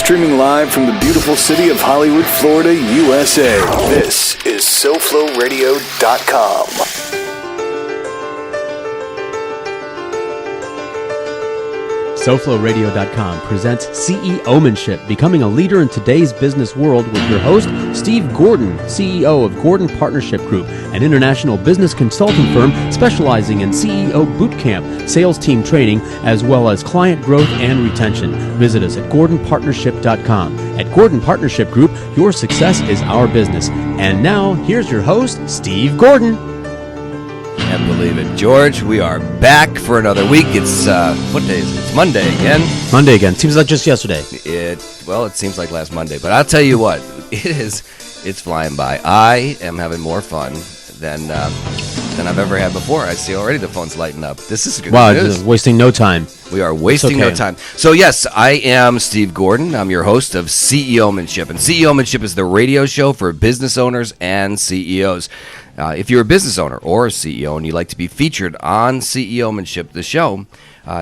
Streaming live from the beautiful city of Hollywood, Florida, USA. This is SoFloRadio.com. SoFloRadio.com presents CEOmanship, becoming a leader in today's business world, with your host, Steve Gordon, CEO of Gordon Partnership Group, an international business consulting firm specializing in CEO bootcamp, sales team training, as well as client growth and retention. Visit us at GordonPartnership.com. At Gordon Partnership Group, your success is our business. And now, here's your host, Steve Gordon. Can't believe it, George. We are back for another week. It's what day is it? It's Monday again. Monday again. Seems like just yesterday. It seems like last Monday, but I'll tell you what, it's flying by. I am having more fun than I've ever had before. I see already the phone's lighting up. This is good news. Wow, wasting no time. We are wasting no time. So yes, I am Steve Gordon. I'm your host of CEOmanship, and CEOmanship is the radio show for business owners and CEOs. If you're a business owner or a CEO and you'd like to be featured on CEOmanship, the show,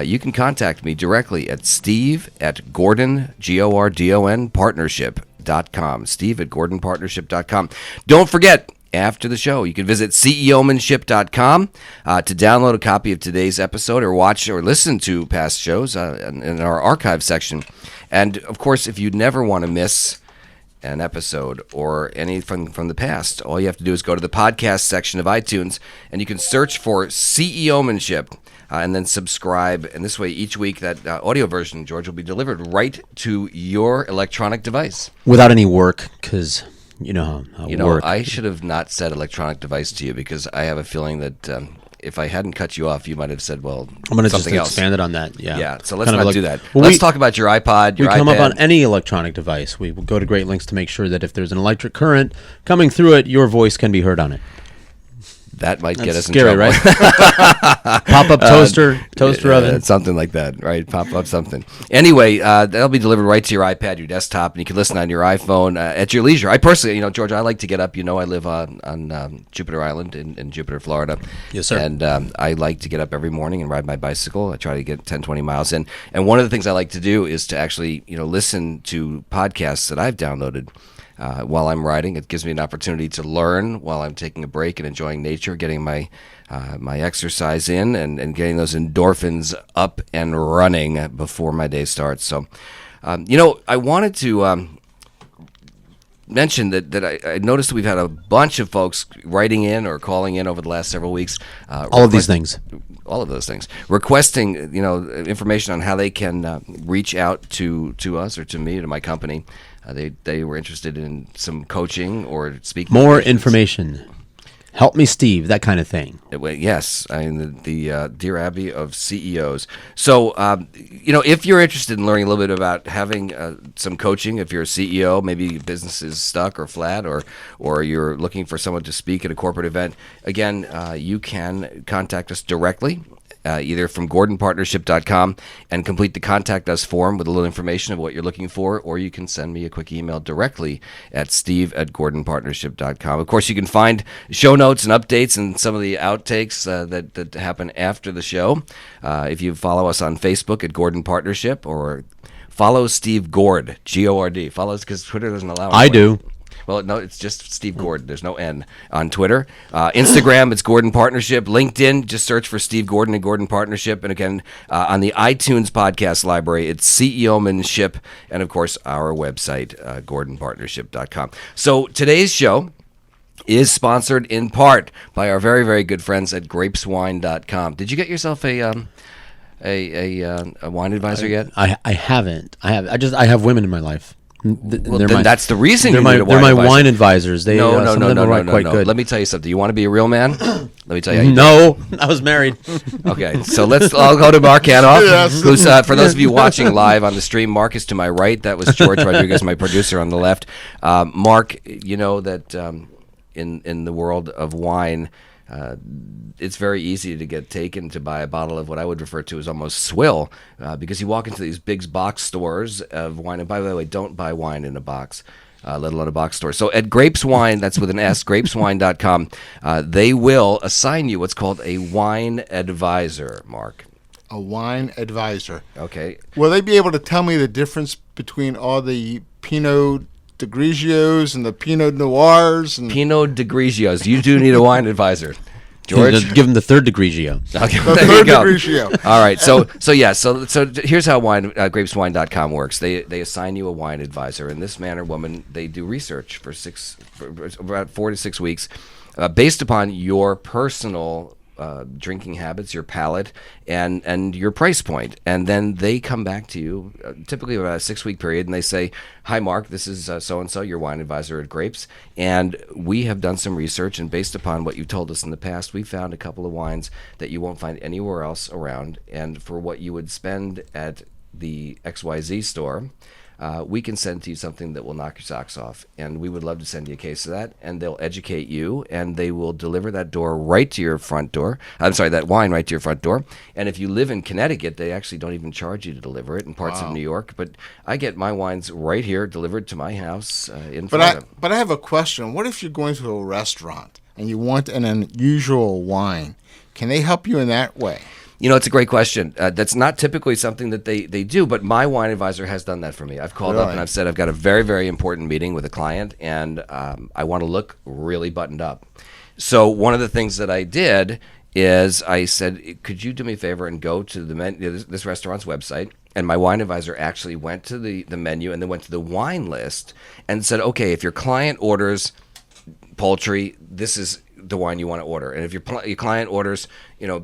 you can contact me directly at steve@Gordon, Gordon, partnership.com. steve@GordonPartnership.com. Don't forget, after the show, you can visit CEOmanship.com to download a copy of today's episode, or watch or listen to past shows in our archive section. And, of course, if you never want to miss an episode or any from the past, all you have to do is go to the podcast section of iTunes, and you can search for CEOmanship and then subscribe. And this way, each week, that audio version, George, will be delivered right to your electronic device. Without any work, because you know how work. I should have not said electronic device to you, because I have a feeling that if I hadn't cut you off, you might have said, well, I'm going to something just else. expand it on that. Yeah, so let's not do that. Let's talk about your iPod, your iPad. We come up on any electronic device. We will go to great lengths to make sure that if there's an electric current coming through it, your voice can be heard on it. That might get us scary, in trouble. Right? Pop-up toaster oven. Something like that, right? Pop-up something. Anyway, that'll be delivered right to your iPad, your desktop, and you can listen on your iPhone at your leisure. I personally, George, I like to get up. I live on Jupiter Island in Jupiter, Florida. Yes, sir. And I like to get up every morning and ride my bicycle. I try to get 10, 20 miles in. And one of the things I like to do is to actually, listen to podcasts that I've downloaded while I'm riding. It gives me an opportunity to learn while I'm taking a break and enjoying nature, getting my exercise in, and getting those endorphins up and running before my day starts. So, I wanted to mention that I noticed that we've had a bunch of folks writing in or calling in over the last several weeks. All of those things, requesting information on how they can reach out to us or to me, to my company. They were interested in some coaching or speaking. More information. Help me, Steve, that kind of thing. Yes, the Dear Abby of CEOs. So, if you're interested in learning a little bit about having some coaching, if you're a CEO, maybe business is stuck or flat, or you're looking for someone to speak at a corporate event, again, you can contact us directly. Either from GordonPartnership.com and complete the Contact Us form with a little information of what you're looking for, or you can send me a quick email directly at steve@GordonPartnership.com. Of course, you can find show notes and updates and some of the outtakes that happen after the show. If you follow us on Facebook at Gordon Partnership, or follow Steve Gord, Gord. Follow us, because Twitter doesn't allow it. I do. Well, no, it's just Steve Gordon. There's no N on Twitter. Instagram, it's Gordon Partnership. LinkedIn, just search for Steve Gordon and Gordon Partnership. And again, on the iTunes podcast library, it's CEOmanship. And, of course, our website, GordonPartnership.com. So today's show is sponsored in part by our very, very good friends at grapeswine.com. Did you get yourself a wine advisor yet? I haven't. I have women in my life. That's the reason you need a wine advisor. They're my wine advisors. No. Quite good. Let me tell you something. You want to be a real man? Let me tell you how you No, I was married. Okay, so I'll go to Mark Hanoff, who's, for those of you watching live on the stream, Mark is to my right. That was George Rodriguez, my producer, on the left. Mark, you know that in the world of wine, it's very easy to get taken to buy a bottle of what I would refer to as almost swill, because you walk into these big box stores of wine. And by the way, don't buy wine in a box, let alone a box store. So at Grapes Wine, that's with an S, grapeswine.com, they will assign you what's called a wine advisor, Mark. A wine advisor. Okay. Will they be able to tell me the difference between all the Pinot de Grigios and the Pinot Noirs. And Pinot de Grigios. You do need a wine advisor. George, give him the third Grigio. Okay, the there third you go. Grigio. All right, so here's how grapeswine.com works. They assign you a wine advisor, and this man or woman, they do research for about 4 to 6 weeks, based upon your personal drinking habits, your palate, and your price point. And then they come back to you, typically about a 6-week period, and they say, "Hi, Mark, this is so-and-so, your wine advisor at Grapes, and we have done some research, and based upon what you told us in the past, we found a couple of wines that you won't find anywhere else around, and for what you would spend at the XYZ store, we can send to you something that will knock your socks off, and we would love to send you a case of that." And they'll educate you, and they will deliver that wine right to your front door. And if you live in Connecticut, they actually don't even charge you to deliver it in parts of New York. But I get my wines right here delivered to my house in Florida. But I have a question. What if you're going to a restaurant and you want an unusual wine? Can they help you in that way? You know, it's a great question. That's not typically something that they do, but my wine advisor has done that for me. I've called up and I've said I've got a very, very important meeting with a client, and I want to look really buttoned up. So one of the things that I did is I said, "Could you do me a favor and go to this restaurant's website?" And my wine advisor actually went to the menu and then went to the wine list and said, "Okay, if your client orders poultry, this is the wine you want to order, and if your client orders,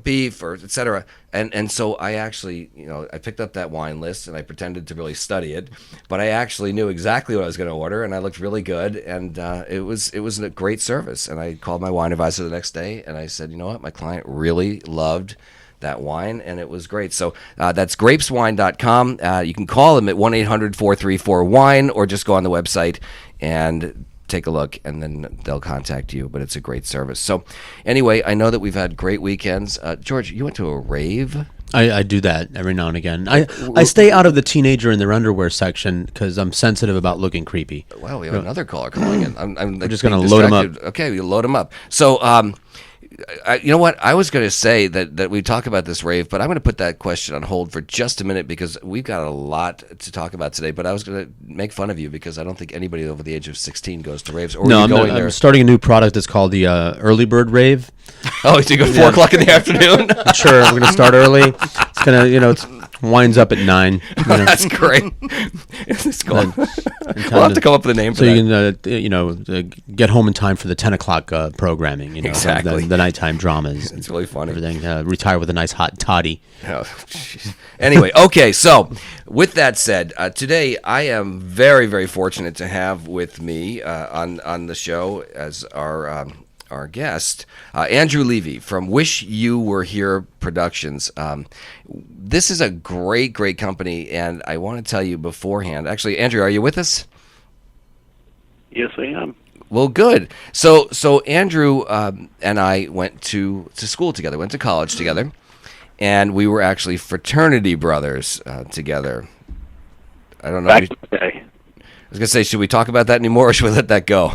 beef or etc." And so I actually, I picked up that wine list and I pretended to really study it, but I actually knew exactly what I was going to order, and I looked really good, and it was a great service. And I called my wine advisor the next day and I said, "You know what, my client really loved that wine, and it was great." So that's grapeswine.com. You can call them at 1-800-434-WINE, or just go on the website and take a look, and then they'll contact you. But it's a great service. So anyway, I know that we've had great weekends. George, you went to a rave? I do that every now and again. I stay out of the teenager in their underwear section because I'm sensitive about looking creepy. Wow, we have another caller calling in. I'm just going to load him up. Okay, we load him up. So you know what? I was going to say that we talk about this rave, but I'm going to put that question on hold for just a minute because we've got a lot to talk about today. But I was going to make fun of you because I don't think anybody over the age of 16 goes to raves. Or no, I'm starting a new product that's called the Early Bird Rave. Oh, so you go 4 o'clock in the afternoon? Sure, we're going to start early. It's going to, it winds up at 9. That's great. It's cool. We'll have to come up with a name for that. So you can, get home in time for the 10 o'clock programming. Exactly. The nighttime dramas. It's really funny. Everything. Retire with a nice hot toddy. Oh, anyway, okay. So, with that said, today I am very, very fortunate to have with me on the show as our guest, Andrew Levy from Wish You Were Here Productions. This is a great, great company, and I want to tell you beforehand. Actually, Andrew, are you with us? Yes, I am. Well, good. So Andrew and I went to school together, went to college together, and we were actually fraternity brothers together. I don't know. Back in the day. I was going to say, should we talk about that anymore, or should we let that go?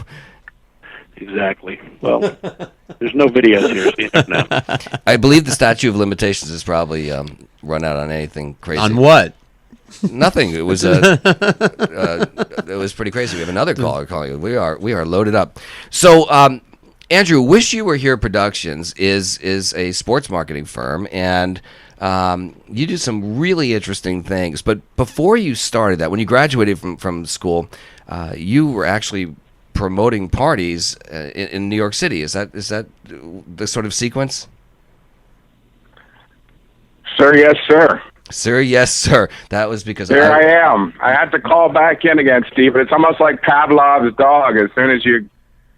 Exactly. Well, there's no videos here, so you don't know. I believe the statute of limitations has probably run out on anything crazy. On what? Nothing. It was it was pretty crazy. We have another caller calling. We are loaded up. So, Andrew, Wish You Were Here Productions is a sports marketing firm, and you do some really interesting things. But before you started that, when you graduated from school, you were actually promoting parties in New York City. Is that the sort of sequence? Sir, yes, sir. Sir, yes, sir. That was because Here I am. I had to call back in again, Steve. It's almost like Pavlov's dog. As soon as you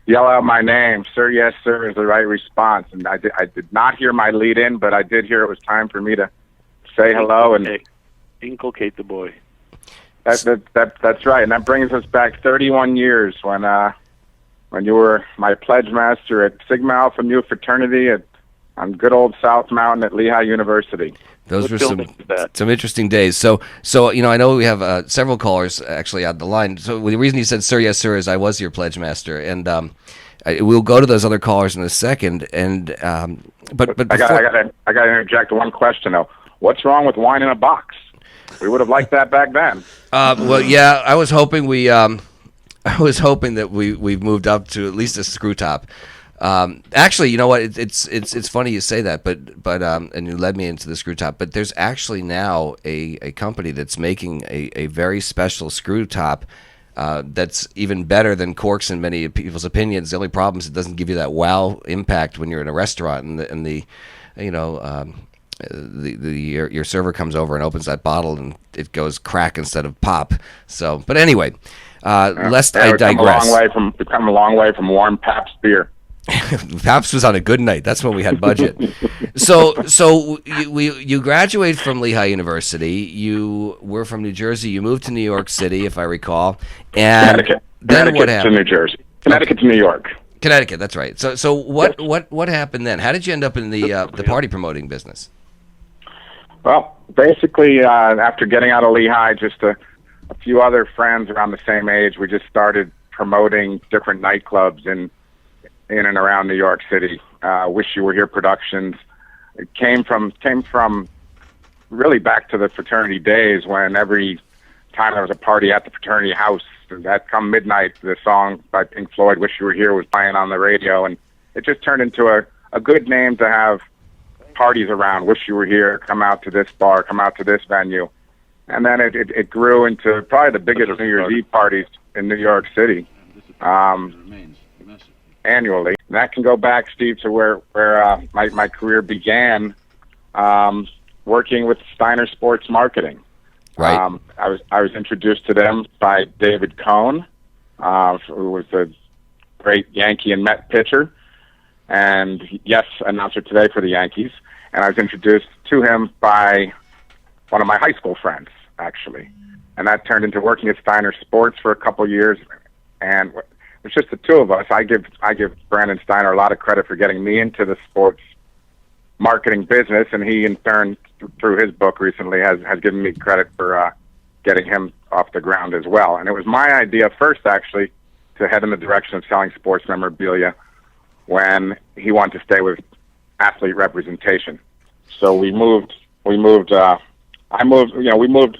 yell out my name, sir, yes, sir, is the right response. And I did not hear my lead in, but I did hear it was time for me to say hello and inculcate the boy. That's right, and that brings us back 31 years when you were my pledge master at Sigma Alpha Mu fraternity on good old South Mountain at Lehigh University. Those were some interesting days. So I know we have several callers actually on the line. So the reason you said "sir, yes, sir" is I was your pledge master, and we'll go to those other callers in a second. And but I got to interject one question though. What's wrong with wine in a box? We would have liked that back then. Well, yeah, I was hoping that we've moved up to at least a screw top. Actually, you know what? It's funny you say that, but and you led me into the screw top. But there's actually now a company that's making a very special screw top that's even better than corks in many people's opinions. The only problem is it doesn't give you that wow impact when you're in a restaurant and your server comes over and opens that bottle and it goes crack instead of pop. So, but anyway, lest I digress. We've come a long way from warm Pabst beer. Pabst was on a good night. That's when we had budget. So you graduated from Lehigh University. You were from New Jersey. You moved to New York City, if I recall. And Connecticut. Then what happened? To New Jersey. Connecticut to New York. Connecticut. That's right. So what happened then? How did you end up in the party promoting business? Well, basically, after getting out of Lehigh, just a few other friends around the same age, we just started promoting different nightclubs in and around New York City. Wish You Were Here Productions. It came from really back to the fraternity days when every time there was a party at the fraternity house, that come midnight, the song by Pink Floyd, Wish You Were Here, was playing on the radio, and it just turned into a good name to have parties around. Wish You Were Here, come out to this bar, come out to this venue. And then it grew into probably the biggest New Year's Eve parties in New York City. Annually. And that can go back, Steve, to where my career began, working with Steiner Sports Marketing. Right. I was introduced to them by David Cohn, who was a great Yankee and Met pitcher, and yes, announcer today for the Yankees. And I was introduced to him by one of my high school friends, actually, and that turned into working at Steiner Sports for a couple of years, and it's just the two of us. I give Brandon Steiner a lot of credit for getting me into the sports marketing business, and he in turn, through his book recently, has given me credit for getting him off the ground as well. And it was my idea first, actually, to head in the direction of selling sports memorabilia when he wanted to stay with athlete representation. So we moved,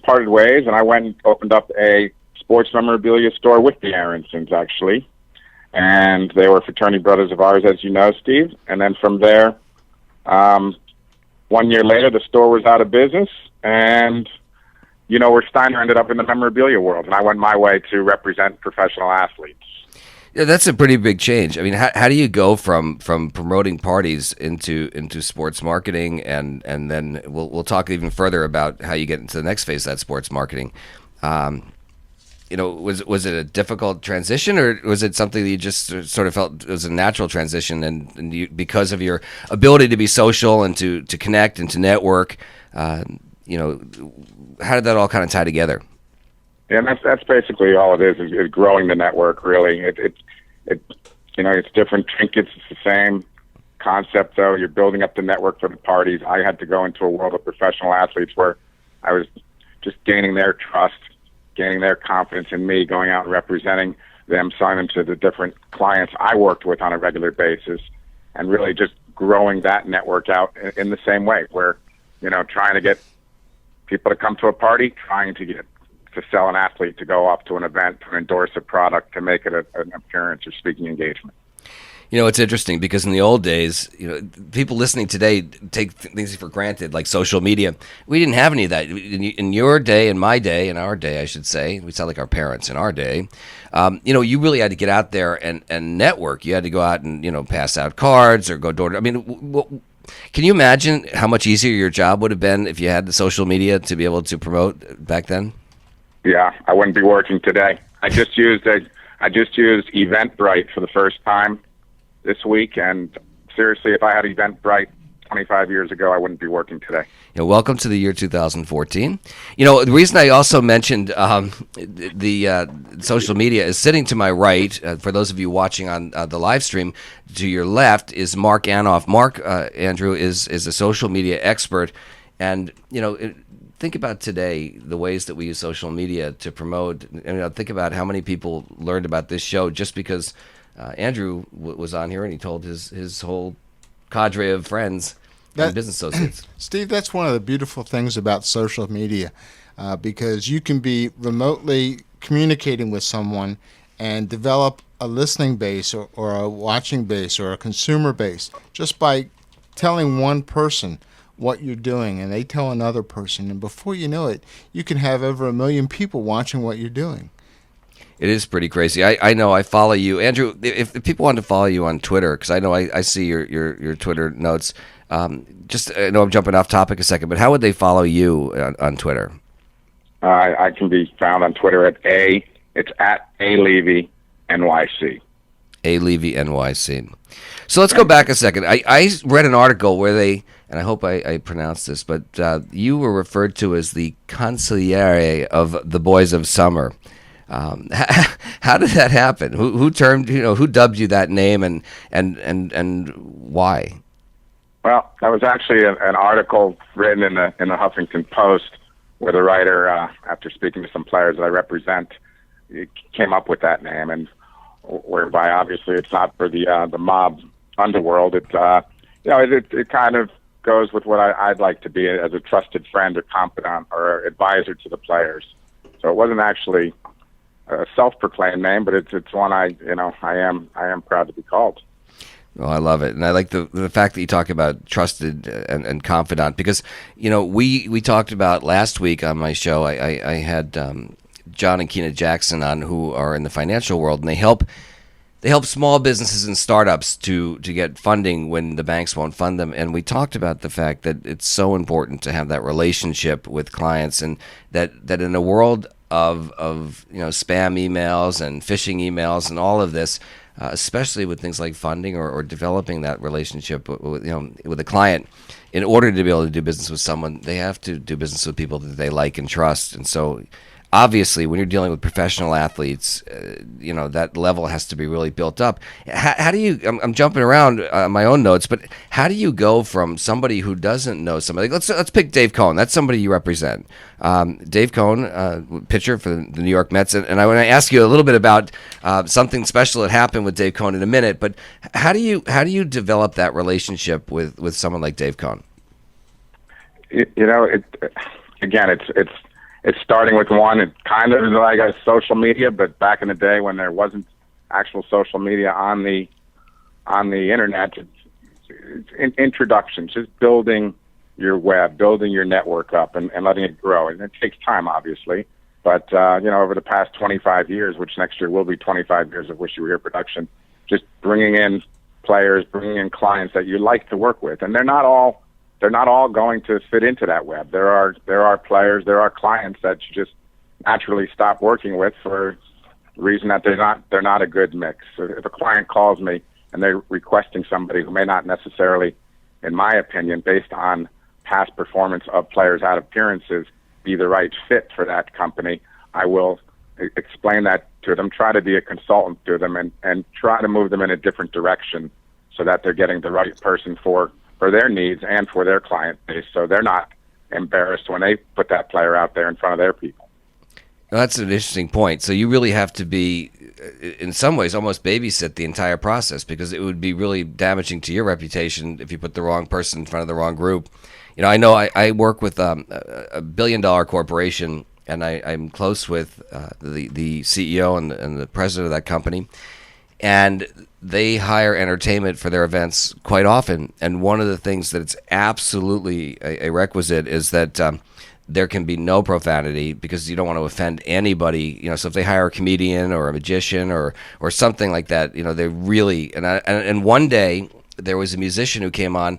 parted ways, and I went and opened up a sports memorabilia store with the Aronsons, actually. And they were fraternity brothers of ours, as you know, Steve. And then from there, 1 year later, the store was out of business. And, where Steiner ended up in the memorabilia world. And I went my way to represent professional athletes. Yeah, that's a pretty big change. I mean, how do you go from promoting parties into sports marketing, and then we'll talk even further about how you get into the next phase of that sports marketing. Was it a difficult transition, or was it something that you just sort of felt was a natural transition, and you, because of your ability to be social and to connect and to network, how did that all kind of tie together? Yeah, and that's basically all it is growing the network, really. It's different trinkets. It's the same concept, though. You're building up the network for the parties. I had to go into a world of professional athletes where I was just gaining their trust, gaining their confidence in me, going out and representing them, selling them to the different clients I worked with on a regular basis, and really just growing that network out in the same way, where, trying to get people to come to a party, trying to sell an athlete to go off to an event, to endorse a product, to make it an appearance or speaking engagement. It's interesting because in the old days, people listening today take things for granted, like social media. We didn't have any of that. In your day, in my day, in our day, I should say, we sound like our parents in our day, you really had to get out there and network. You had to go out and, pass out cards or go door to door. I mean, can you imagine how much easier your job would have been if you had the social media to be able to promote back then? Yeah, I wouldn't be working today. I just used Eventbrite for the first time this week, and seriously, if I had Eventbrite 25 years ago, I wouldn't be working today. Welcome to the year 2014. The reason I also mentioned the social media is sitting to my right. For those of you watching on the live stream, to your left is Mark Anoff. Mark, Andrew, is a social media expert, and think about today the ways that we use social media to promote. Think about how many people learned about this show just because Andrew was on here and he told his whole cadre of friends and business associates. Steve, that's one of the beautiful things about social media. because you can be remotely communicating with someone and develop a listening base or a watching base or a consumer base just by telling one person what you're doing, and they tell another person, and before you know it, you can have over 1 million people watching what you're doing. It is pretty crazy. I know I follow you, Andrew. If people want to follow you on Twitter, because I know I see your Twitter notes. I know I'm jumping off topic a second, but how would they follow you on Twitter? I can be found on Twitter it's at Levy NYC. Levy NYC. So let's go back a second. I read an article where they, and I hope I pronounced this, but you were referred to as the consigliere of the Boys of Summer. How did that happen? Who dubbed you that name, and why? Well, that was actually an article written in the Huffington Post, where the writer, after speaking to some players that I represent, came up with that name, and whereby obviously it's not for the mob underworld. It kind of goes with what I'd like to be as a trusted friend or confidant or advisor to the players. So it wasn't actually a self-proclaimed name, but it's one I am proud to be called. Well, I love it, and I like the fact that you talk about trusted and confidant, because we talked about last week on my show. I had John and Keena Jackson on, who are in the financial world, and they help small businesses and startups to get funding when the banks won't fund them. And we talked about the fact that it's so important to have that relationship with clients, and that in a world of spam emails and phishing emails and all of this, especially with things like funding or developing that relationship with a client, in order to be able to do business with someone, they have to do business with people that they like and trust. And so obviously, when you're dealing with professional athletes, that level has to be really built up. How do you? I'm jumping around my own notes, but how do you go from somebody who doesn't know somebody? Let's pick Dave Cohn. That's somebody you represent. Dave Cohn, pitcher for the New York Mets, and I want to ask you a little bit about something special that happened with Dave Cohn in a minute. But how do you develop that relationship with someone like Dave Cohn? It's starting with one. It kind of is like a social media, but back in the day when there wasn't actual social media on the internet, it's introductions, just building your web, building your network up, and letting it grow. And it takes time, obviously. But over the past 25 years, which next year will be 25 years of Wish You Were Here production, just bringing in players, bringing in clients that you like to work with, and they're not all going to fit into that web. There are players, there are clients that you just naturally stop working with for the reason that they're not a good mix. So if a client calls me and they're requesting somebody who may not necessarily, in my opinion, based on past performance of players out of appearances, be the right fit for that company, I will explain that to them, try to be a consultant to them, and try to move them in a different direction so that they're getting the right person for their needs and for their client base, so they're not embarrassed when they put that player out there in front of their people. Well, that's an interesting point. So you really have to be, in some ways, almost babysit the entire process, because it would be really damaging to your reputation if you put the wrong person in front of the wrong group. I know I work with a billion-dollar corporation, and I'm close with the CEO and the president of that company, and they hire entertainment for their events quite often. And one of the things that it's absolutely a requisite is that there can be no profanity, because you don't want to offend anybody. So if they hire a comedian or a magician or something like that, they really, and one day there was a musician who came on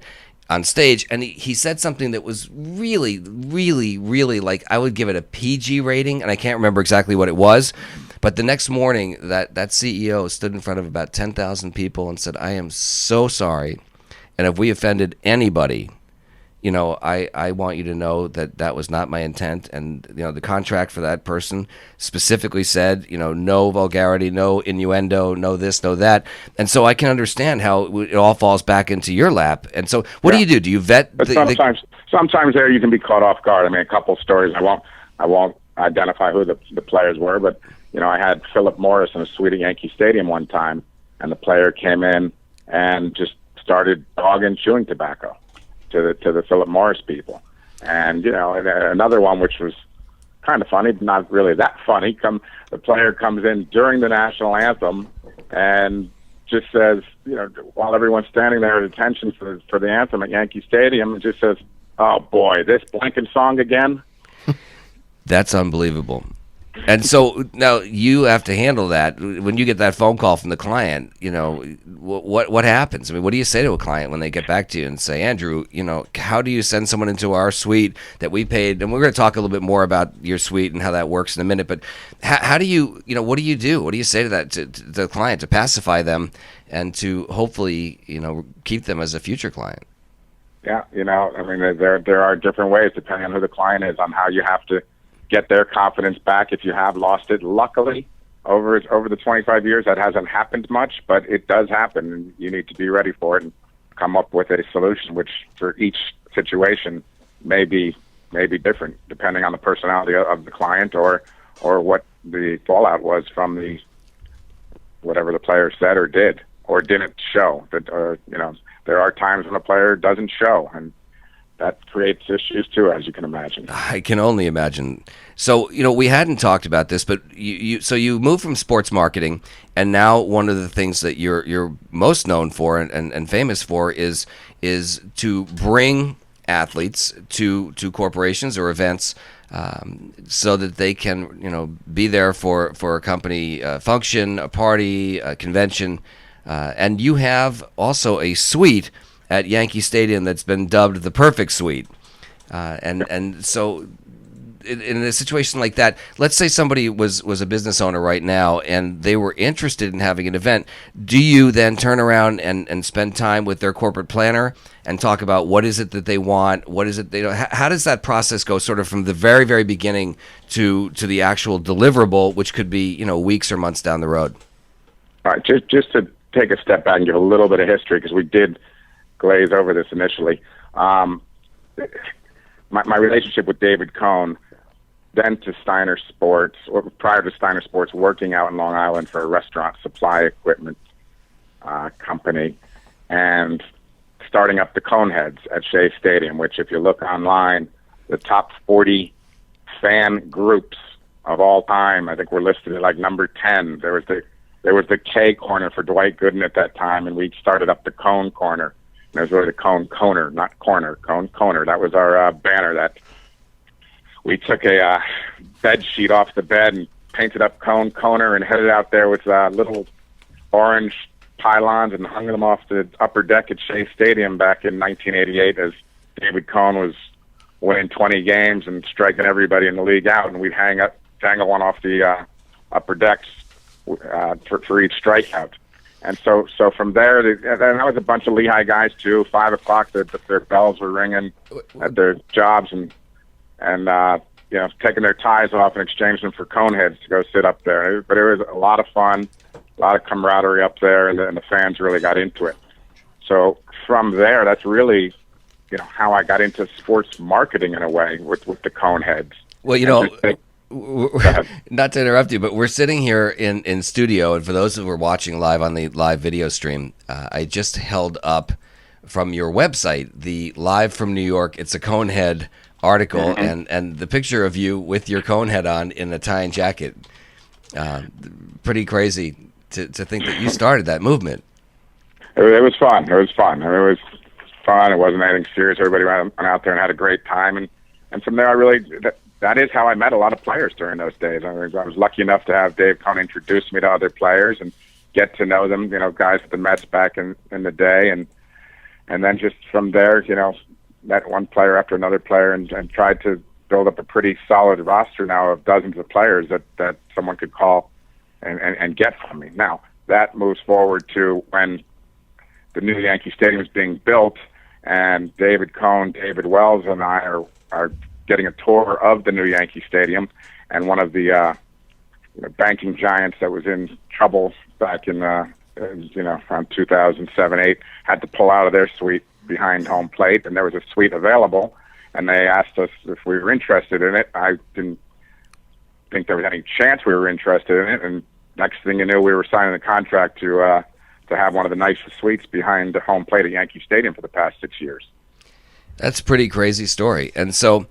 stage, and he said something that was really, really, really, like, I would give it a PG rating, and I can't remember exactly what it was. But the next morning, that CEO stood in front of about 10,000 people and said, "I am so sorry, and if we offended anybody, I want you to know that was not my intent." And the contract for that person specifically said, no vulgarity, no innuendo, no this, no that. And so I can understand how it all falls back into your lap. And so, what do you do? Do you vet? But sometimes there you can be caught off guard. I mean, a couple of stories. I won't identify who the players were, but I had Philip Morris in a suite at Yankee Stadium one time, and the player came in and just started dogging chewing tobacco to the Philip Morris people. And another one which was kind of funny, but not really that funny. The player comes in during the national anthem and just says, while everyone's standing there at attention for the anthem at Yankee Stadium, and just says, "Oh boy, this blanking song again." That's unbelievable. And so now you have to handle that when you get that phone call from the client. What happens? I mean, what do you say to a client when they get back to you and say, "Andrew, how do you send someone into our suite that we paid?" And we're going to talk a little bit more about your suite and how that works in a minute. But how do you, what do you do? What do you say to that to the client to pacify them and to hopefully keep them as a future client? Yeah, I mean, there are different ways depending on who the client is on how you have to get their confidence back if you have lost it. Luckily, over the 25 years, that hasn't happened much, but it does happen, and you need to be ready for it and come up with a solution, which for each situation may be different depending on the personality of the client or what the fallout was from the whatever the player said or did or didn't show. There are times when a player doesn't show, and that creates issues too, as you can imagine. I can only imagine. So, we hadn't talked about this, but you moved from sports marketing, and now one of the things that you're most known for and famous for is to bring athletes to corporations or events so that they can be there for a company function, a party, a convention, and you have also a suite at Yankee Stadium that's been dubbed the perfect suite. And so in a situation like that, let's say somebody was a business owner right now and they were interested in having an event. Do you then turn around and spend time with their corporate planner and talk about what is it that they want? What is it they don't? How does that process go sort of from the very, very beginning to the actual deliverable, which could be, weeks or months down the road? All right, just to take a step back and give a little bit of history, because we did glaze over this initially. My relationship with David Cohn, then to Steiner Sports, or prior to Steiner Sports, working out in Long Island for a restaurant supply equipment company, and starting up the Coneheads at Shea Stadium, which if you look online, the top 40 fan groups of all time, I think we're listed at like number 10. There was the K corner for Dwight Gooden at that time, and we started up the Cone corner. And it was really the Cone Coner, not corner, Cone Coner. That was our banner. That we took a bed sheet off the bed and painted up Cone Coner and headed out there with little orange pylons and hung them off the upper deck at Shea Stadium back in 1988 as David Cohn was winning 20 games and striking everybody in the league out, and we'd dangle one off the upper decks for each strikeout. And so from there, and that was a bunch of Lehigh guys too. 5 o'clock, their bells were ringing at their jobs, and taking their ties off and exchanging them for Coneheads to go sit up there. But it was a lot of fun, a lot of camaraderie up there, and the fans really got into it. So from there, that's really how I got into sports marketing in a way with the Coneheads. Well, not to interrupt you, but we're sitting here in studio, and for those who are watching live on the live video stream, I just held up from your website the Live from New York, It's a Conehead article, and the picture of you with your Conehead on in a tie and jacket. Pretty crazy to think that you started that movement. It was fun. It was fun. I mean, it was fun. It wasn't anything serious. Everybody went out there and had a great time, and from there, that is how I met a lot of players during those days. I was lucky enough to have Dave Cohn introduce me to other players and get to know them, guys at the Mets back in the day. And then just from there, met one player after another player and tried to build up a pretty solid roster now of dozens of players that someone could call and get from me. Now, that moves forward to when the new Yankee Stadium is being built, and David Cohn, David Wells, and I are getting a tour of the new Yankee Stadium, and one of the banking giants that was in trouble back in around 2007-8 had to pull out of their suite behind home plate, and there was a suite available, and they asked us if we were interested in it. I didn't think there was any chance we were interested in it, and next thing you knew, we were signing a contract to have one of the nicest suites behind the home plate at Yankee Stadium for the past 6 years. That's a pretty crazy story. And so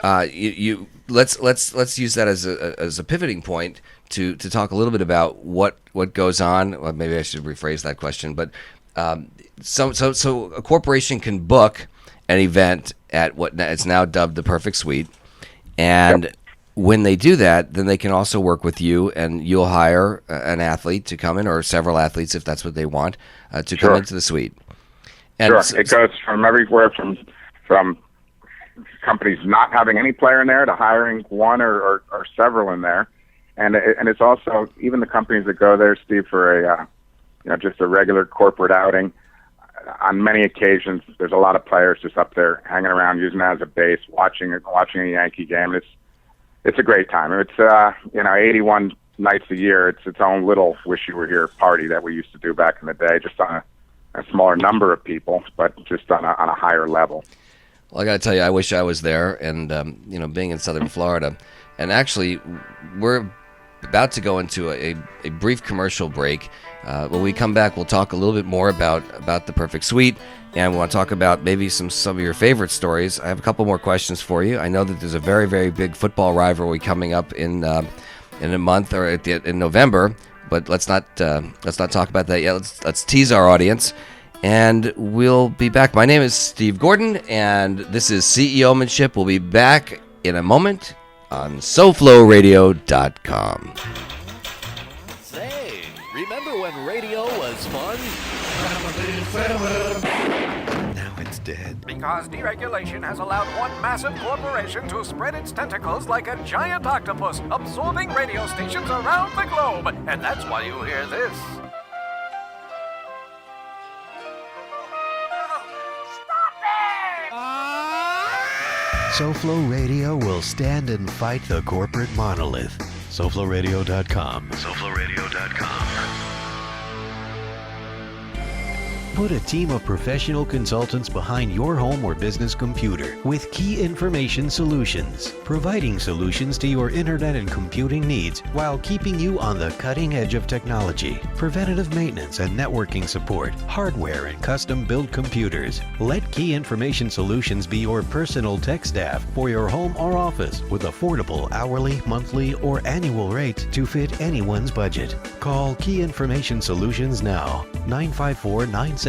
Let's use that as a pivoting point to talk a little bit about what goes on. Well, maybe I should rephrase that question, but so a corporation can book an event at what it's now dubbed the Perfect Suite, and when they do that, then they can also work with you, and you'll hire an athlete to come in, or several athletes if that's what they want, to come into the suite. And It goes from everywhere from companies not having any player in there to hiring one or several in there, and it's also even the companies that go there, Steve, for a just a regular corporate outing. On many occasions, there's a lot of players just up there hanging around, using that as a base, watching a Yankee game. It's a great time. It's 81 nights a year. It's its own little wish you were here party that we used to do back in the day, just on a smaller number of people, but just on a higher level. Well, I got to tell you, I wish I was there, and being in Southern Florida, and actually, we're about to go into a brief commercial break. When we come back, we'll talk a little bit more about the Perfect Suite, and we want to talk about maybe some of your favorite stories. I have a couple more questions for you. I know that there's a very, very big football rivalry coming up in a month or in November, but let's not talk about that yet. Let's tease our audience, and we'll be back. My name is Steve Gordon, and this is CEOmanship. We'll be back in a moment on SoFloRadio.com. Say, remember when radio was fun? Now it's dead. Because deregulation has allowed one massive corporation to spread its tentacles like a giant octopus, absorbing radio stations around the globe. And that's why you hear this. SoFlo Radio will stand and fight the corporate monolith. SoFloRadio.com. SoFloRadio.com. Put a team of professional consultants behind your home or business computer with Key Information Solutions, providing solutions to your internet and computing needs while keeping you on the cutting edge of technology. Preventative maintenance and networking support, hardware and custom-built computers. Let Key Information Solutions be your personal tech staff for your home or office with affordable hourly, monthly, or annual rates to fit anyone's budget. Call Key Information Solutions now, 954-973-3374.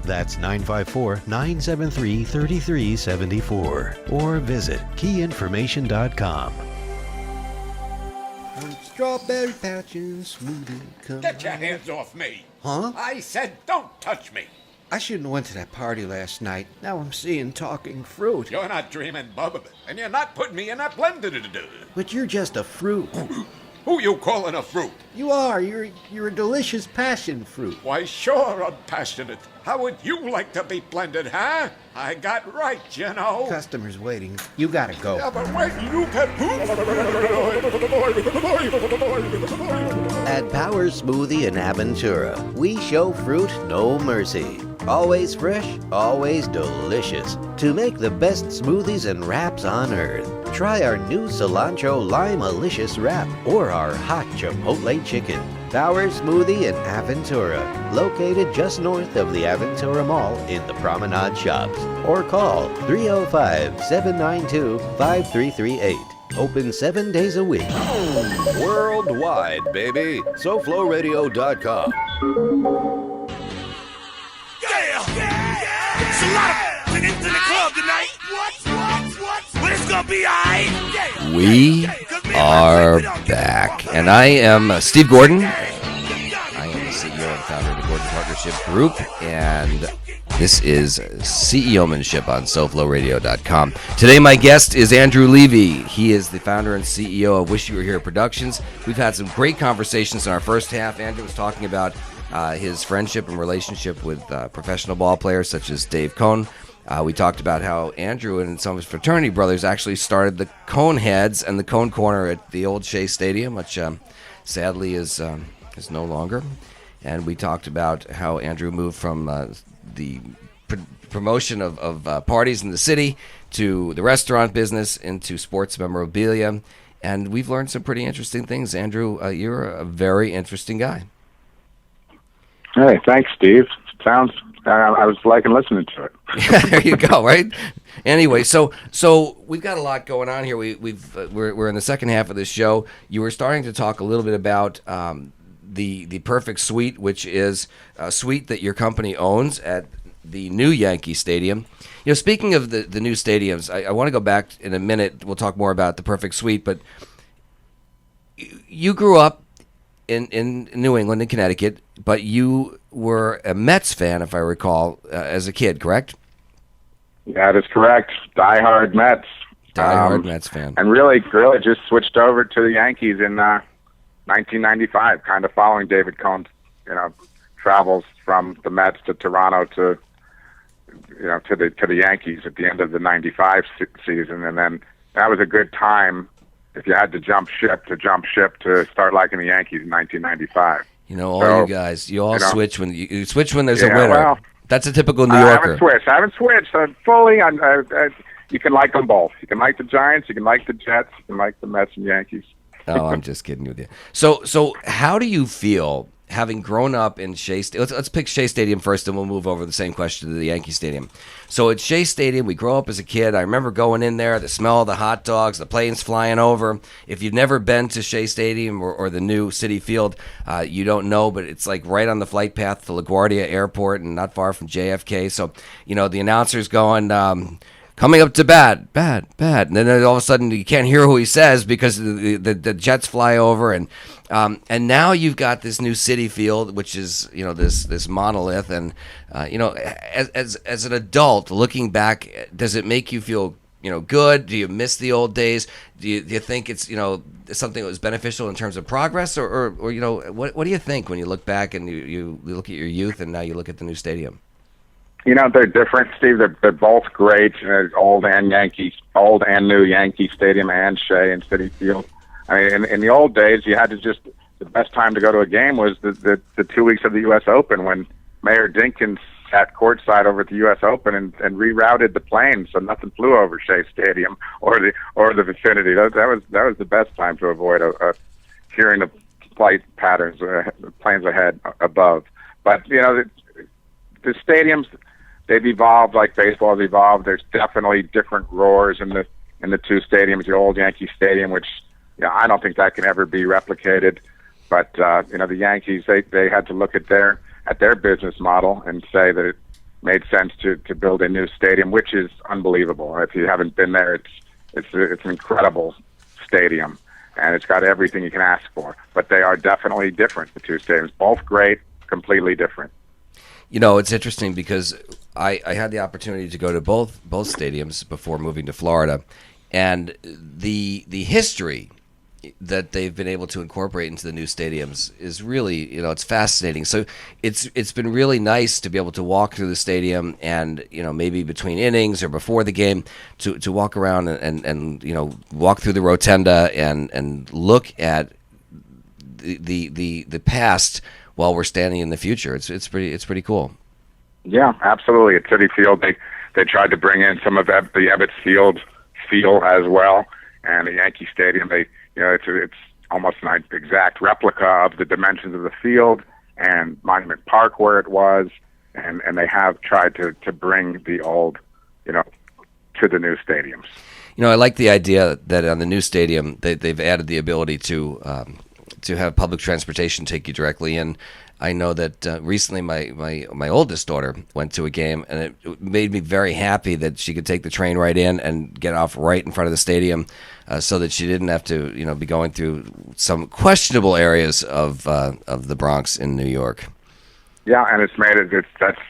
That's 954-973-3374. Or visit keyinformation.com. Strawberry patches, smoothie. Get your hands off me. Huh? I said don't touch me. I shouldn't have went to that party last night. Now I'm seeing talking fruit. You're not dreaming, Bubba, and you're not putting me in that blender to do. But you're just a fruit. Who you calling a fruit? You are. You're a delicious passion fruit. Why, sure, I'm passionate. How would you like to be blended, huh? I got right, you know. Customers waiting. You gotta go. Yeah, but wait, you can... At Power Smoothie in Aventura, we show fruit no mercy. Always fresh, always delicious. To make the best smoothies and wraps on earth, try our new cilantro lime-alicious wrap or our hot chipotle chicken. Power Smoothie in Aventura, located just north of the Aventura Mall in the Promenade Shops. Or call 305-792-5338. Open 7 days a week. Worldwide, baby. SoFloRadio.com. It's a lot of into the club tonight. What? But it's gonna be alright. We are back, and I am Steve Gordon. I am the CEO and founder of the Gordon Partnership Group, and this is CEOmanship on SoFloRadio.com. Today, my guest is Andrew Levy. He is the founder and CEO of Wish You Were Here Productions. We've had some great conversations in our first half. Andrew was talking about his friendship and relationship with professional ball players such as Dave Cohn. We talked about how Andrew and some of his fraternity brothers actually started the Cone Heads and the Cone Corner at the old Shea Stadium, which sadly is no longer. And we talked about how Andrew moved from the promotion of parties in the city to the restaurant business into sports memorabilia. And we've learned some pretty interesting things. Andrew, you're a very interesting guy. Hey, thanks, Steve. Sounds I was liking listening to it. There you go. Right. Anyway, so we've got a lot going on here. We're in the second half of this show. You were starting to talk a little bit about the Perfect Suite, which is a suite that your company owns at the new Yankee Stadium. You know, speaking of the new stadiums, I want to go back in a minute. We'll talk more about the Perfect Suite, but you grew up in New England, in Connecticut, but you were a Mets fan, if I recall, as a kid, correct? That is correct. Diehard Mets. Diehard Mets fan. And really just switched over to the Yankees in 1995, kind of following David Cohn's, travels from the Mets to Toronto to the Yankees at the end of the 95 season. And then that was a good time if you had to jump ship to start liking the Yankees in 1995. You guys, you all switch when you switch when there's a winner. Well, that's a typical New Yorker. I haven't switched. Fully. You can like them both. You can like the Giants. You can like the Jets. You can like the Mets and Yankees. Oh, I'm just kidding with you. So how do you feel having grown up in Shea Stadium? Let's pick Shea Stadium first, and we'll move over the same question to the Yankee Stadium. So at Shea Stadium, we grow up as a kid. I remember going in there, the smell of the hot dogs, the planes flying over. If you've never been to Shea Stadium or the new Citi Field, you don't know, but it's like right on the flight path to LaGuardia Airport and not far from JFK. So, the announcer's going, coming up to bat. And then all of a sudden you can't hear who he says because the jets fly over. And now you've got this new Citi Field, which is, this monolith. And, as an adult looking back, does it make you feel, good? Do you miss the old days? Do you think it's, something that was beneficial in terms of progress or what do you think when you look back and you look at your youth and now you look at the new stadium? They're different, Steve. They're both great. Old and new Yankee Stadium and Shea and Citi Field. I mean, in the old days, you had to the best time to go to a game was the 2 weeks of the U.S. Open when Mayor Dinkins sat courtside over at the U.S. Open and rerouted the planes so nothing flew over Shea Stadium or the vicinity. That was the best time to avoid hearing the flight patterns, the planes ahead, above. But the stadiums. They've evolved like baseball has evolved. There's definitely different roars in the two stadiums. The old Yankee Stadium, which I don't think that can ever be replicated. But the Yankees, they had to look at their business model and say that it made sense to build a new stadium, which is unbelievable. If you haven't been there, it's an incredible stadium, and it's got everything you can ask for. But they are definitely different. The two stadiums, both great, completely different. It's interesting because I had the opportunity to go to both stadiums before moving to Florida, and the history that they've been able to incorporate into the new stadiums is really, it's fascinating. So it's been really nice to be able to walk through the stadium and, maybe between innings or before the game to walk around and walk through the rotunda and look at the past while we're standing in the future. It's pretty cool. Yeah, absolutely. At Citi Field, they tried to bring in some of the Ebbets Field feel as well, and the Yankee Stadium, it's almost an exact replica of the dimensions of the field and Monument Park where it was, and they have tried to bring the old, to the new stadiums. I like the idea that on the new stadium they've added the ability to have public transportation take you directly in. I know that recently my oldest daughter went to a game, and it made me very happy that she could take the train right in and get off right in front of the stadium, so that she didn't have to be going through some questionable areas of the Bronx in New York. Yeah, and it's made it. That's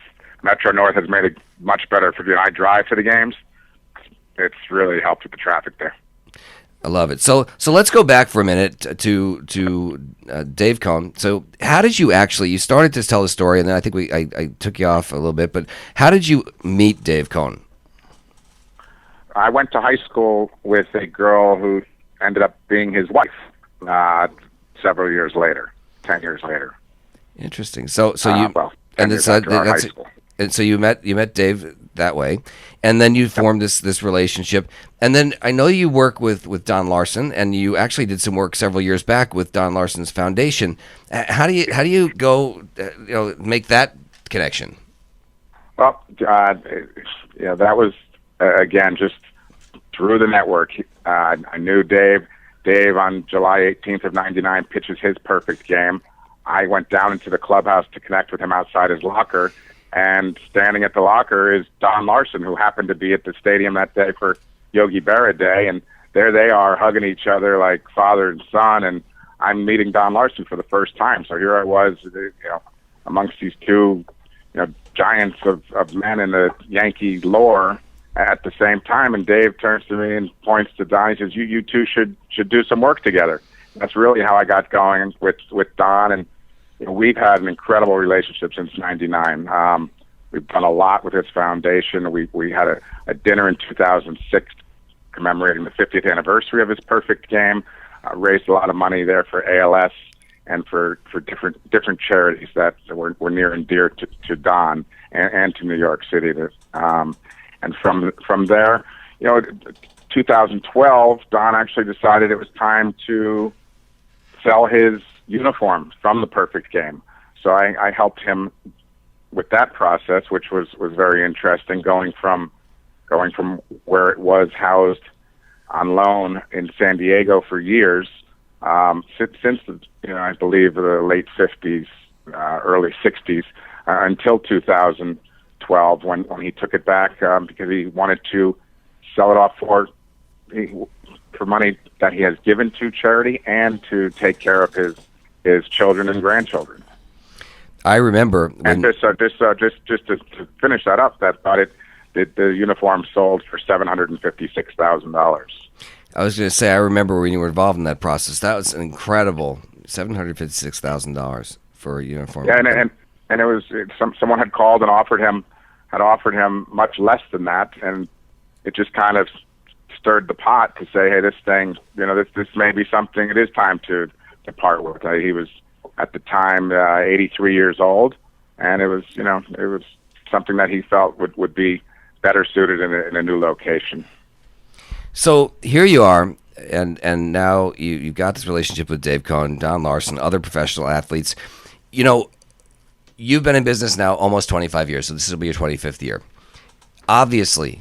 Metro North has made it much better for I drive to the games. It's really helped with the traffic there. I love it. So let's go back for a minute to Dave Cohn. So how did you started to tell the story, and then I think I took you off a little bit, but how did you meet Dave Cohn? I went to high school with a girl who ended up being his wife several years later, 10 years later. Interesting. So you met Dave that way, and then you formed this relationship, and then I know you work with Don Larson, and you actually did some work several years back with Don Larson's foundation. How do you go make that connection? Well, that was again just through the network. I knew Dave. Dave on July 18th of '99 pitches his perfect game. I went down into the clubhouse to connect with him outside his locker, and standing at the locker is Don Larson, who happened to be at the stadium that day for Yogi Berra Day, and there they are hugging each other like father and son, and I'm meeting Don Larson for the first time. So here I was, amongst these two, giants of men in the Yankee lore at the same time. And Dave turns to me and points to Don. He says, "You two should do some work together." That's really how I got going with Don, and we've had an incredible relationship since '99. We've done a lot with his foundation. We had a dinner in 2006 commemorating the 50th anniversary of his perfect game. Raised a lot of money there for ALS and for different charities that were near and dear to Don and to New York City. And from there, 2012, Don actually decided it was time to sell his uniform from the perfect game. So I helped him with that process, which was very interesting, going from where it was housed on loan in San Diego for years, since I believe the late 50s, early 60s, until 2012 when he took it back because he wanted to sell it off for money that he has given to charity and to take care of his children and grandchildren. I remember, and just to finish that up, the uniform sold for $756,000. I was going to say, I remember when you were involved in that process. That was an incredible $756,000 for a uniform. Yeah, and it was someone had called and offered him much less than that, and it just kind of stirred the pot to say, hey, this thing, this may be something. It is time to part with. He was at the time 83 years old, and it was something that he felt would be better suited in a new location. So here you are, and now you've got this relationship with Dave Cohn, Don Larson, other professional athletes. You've been in business now almost 25 years, so this will be your 25th year. Obviously,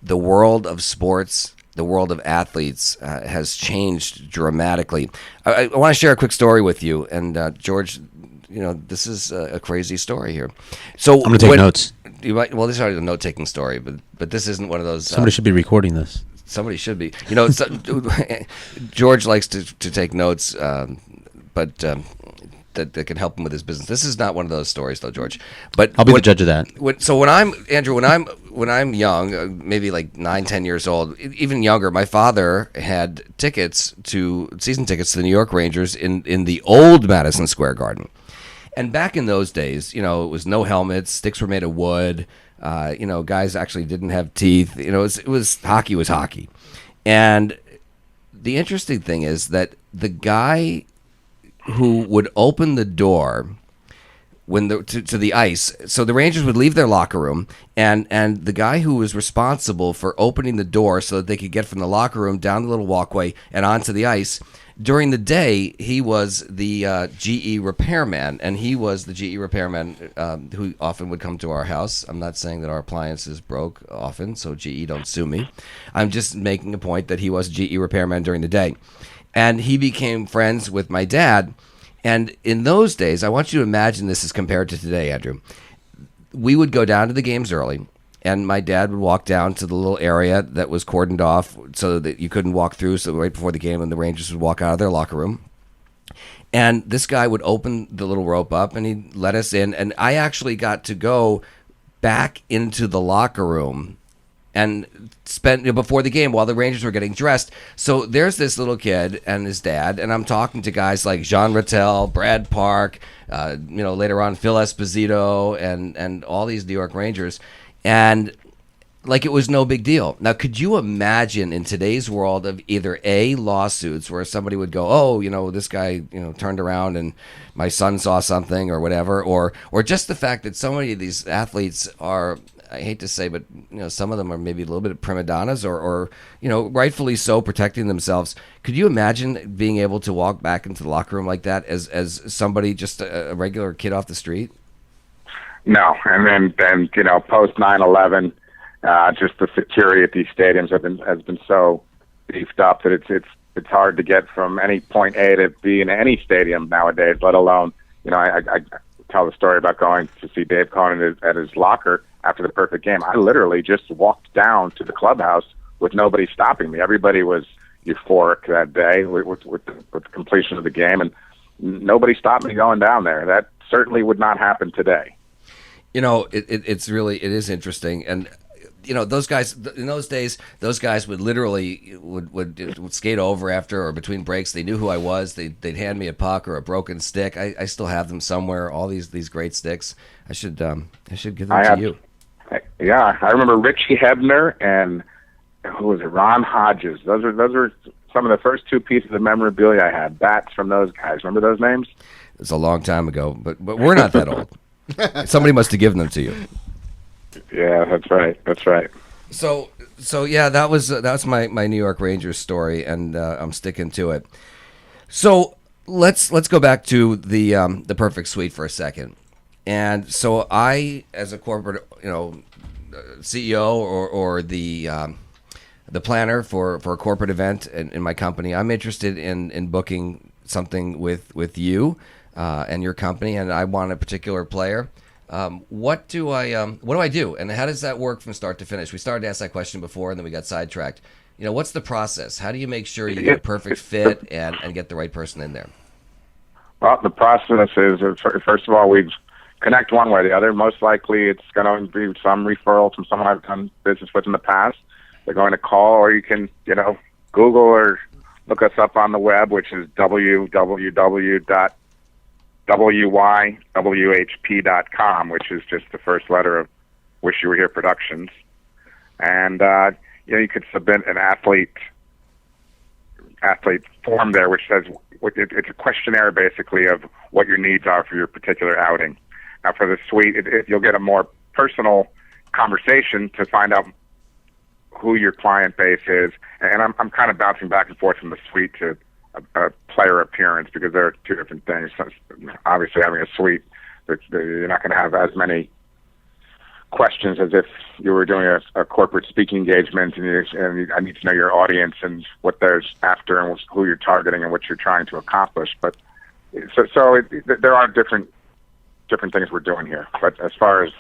the world of sports, the world of athletes has changed dramatically. I want to share a quick story with you, and George, this is a crazy story here. So I'm going to take notes. Well, this is already a note-taking story, but this isn't one of those. Somebody should be recording this. Somebody should be. George likes to take notes, but that can help him with his business. This is not one of those stories, though, George. But I'll be the judge of that. So when I'm young, maybe like 9-10 years old, even younger, my father had season tickets to the New York Rangers in the old Madison Square Garden. And back in those days, it was no helmets, sticks were made of wood. Guys actually didn't have teeth. It was hockey was hockey. And the interesting thing is that the guy who would open the door to the ice, so the Rangers would leave their locker room, and the guy who was responsible for opening the door so that they could get from the locker room down the little walkway and onto the ice, during the day, he was the GE repairman, and he was the GE repairman who often would come to our house. I'm not saying that our appliances broke often, so GE don't sue me. I'm just making a point that he was a GE repairman during the day. And he became friends with my dad. And in those days, I want you to imagine this as compared to today, Andrew. We would go down to the games early, and my dad would walk down to the little area that was cordoned off so that you couldn't walk through. So right before the game, and the Rangers would walk out of their locker room. And this guy would open the little rope up, and he'd let us in. And I actually got to go back into the locker room and spent before the game while the Rangers were getting dressed. So there's this little kid and his dad, and I'm talking to guys like Jean Rattel, Brad Park, later on Phil Esposito, and all these New York Rangers, and like it was no big deal. Now, could you imagine in today's world of either A, lawsuits where somebody would go, oh, this guy, turned around and my son saw something or whatever, or just the fact that so many of these athletes are, I hate to say, but some of them are maybe a little bit of prima donnas or rightfully so, protecting themselves. Could you imagine being able to walk back into the locker room like that as somebody, just a regular kid off the street? No, and then post 9/11, just the security at these stadiums has been so beefed up that it's hard to get from any point A to B in any stadium nowadays. Let alone, I tell the story about going to see Dave Cohen at his locker after the perfect game. I literally just walked down to the clubhouse with nobody stopping me. Everybody was euphoric that day with the completion of the game, and nobody stopped me going down there. That certainly would not happen today. It is interesting, and those guys in those days, those guys would literally would skate over after or between breaks. They knew who I was. They'd hand me a puck or a broken stick. I still have them somewhere. All these great sticks. I should give them to you. Yeah, I remember Richie Hebner and who was it? Ron Hodges. Those are some of the first two pieces of memorabilia I had. Bats from those guys. Remember those names? It's a long time ago, but we're not that old. Somebody must have given them to you. Yeah, that's right. So yeah, that's my New York Rangers story, and I'm sticking to it. So let's go back to the perfect suite for a second. And so I, as a corporate, CEO or the planner for a corporate event in my company, I'm interested in booking something with you and your company, and I want a particular player. What do I do, and how does that work from start to finish? We started to ask that question before, and then we got sidetracked. What's the process? How do you make sure you get a perfect fit and get the right person in there? Well, the process is, first of all, we connect one way or the other. Most likely it's going to be some referral from someone I've done business with in the past. They're going to call, or you can, Google or look us up on the web, which is www.wywhp.com, which is just the first letter of Wish You Were Here Productions. And, you could submit an athlete form there, which says, it's a questionnaire basically of what your needs are for your particular outing. Now, for the suite, you'll get a more personal conversation to find out who your client base is. And I'm kind of bouncing back and forth from the suite to a player appearance, because there are two different things. So obviously, having a suite, you're not going to have as many questions as if you were doing a corporate speaking engagement, and I need to know your audience and what they're after and who you're targeting and what you're trying to accomplish. But there are different things we're doing here. But as far as